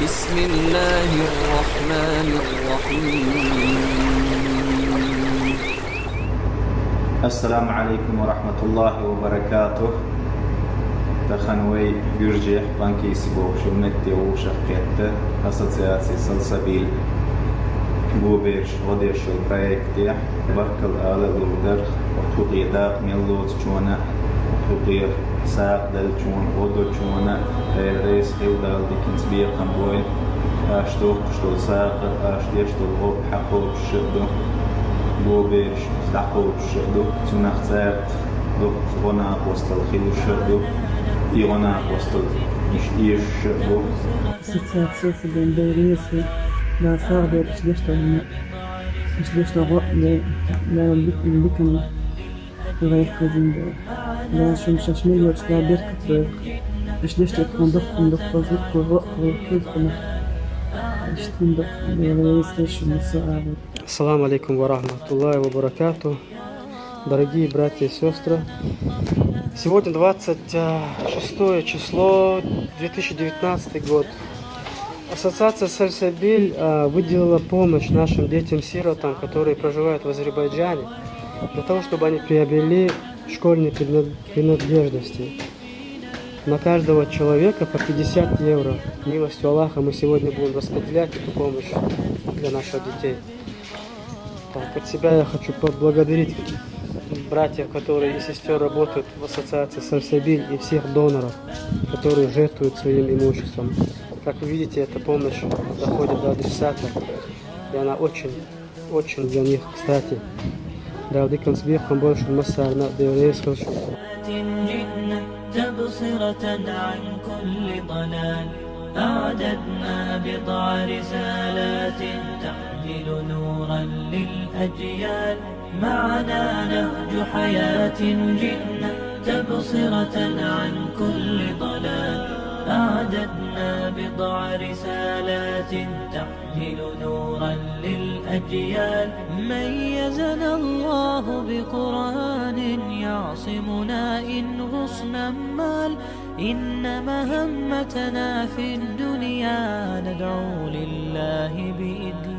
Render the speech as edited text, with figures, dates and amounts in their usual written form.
بسم الله الرحمن الرحيم. السلام عليكم ورحمة الله وبركاته. تخنوي بيرجح بانكي سبوك شمتي وشقيت أسوسياسي سلسبيل بوبيش وديش البرايكتي بركل آلة لودر وخطوطي داق ميلوت جونا وخطوطي ساق دل جون ودو جونا رئيس خيودال ديكنز بيقن بوين أشتوق شتول ساق أشتيشتول غوب حقوب شدو بوبيش دعقوب شدو تنخزات دو غنا وستل خيلو شدو إيغنا وستل إيش شدو Ассоциация Бендерийской на самом деле что на ликом проект казиндо. Да, шум шашмил вот на беркут. Что кондук позит кого что есть еще мусоры. Ассаламу алейкум ва рахматуллахи ва баракату. Дорогие братья и сестры, сегодня 26 число, 2019 год. Ассоциация Сальсабиль выделила помощь нашим детям-сиротам, которые проживают в Азербайджане, для того, чтобы они приобрели школьные принадлежности. На каждого человека по 50 евро. Милостью Аллаха мы сегодня будем распределять эту помощь для наших детей. Так, от себя я хочу поблагодарить братьев, которые и сестер работают в ассоциации Сальсабиль, и всех доноров, которые жертвуют своим имуществом. Как вы видите, эта помощь доходит до адресата, и она очень для них кстати. Да, вдыкан сбегом больше массарна, да и تبصرة عن كل ضلال أعددنا بضع رسالات تحمل نورا للأجيال معنا نهج حياة جئنا تبصرة عن كل ضلال أعددنا بضع رسالات تحمل نورا للأجيال ميزنا الله بقرآن يعصمنا إن غصنا مال إن مهمتنا في الدنيا ندعو لله بإذن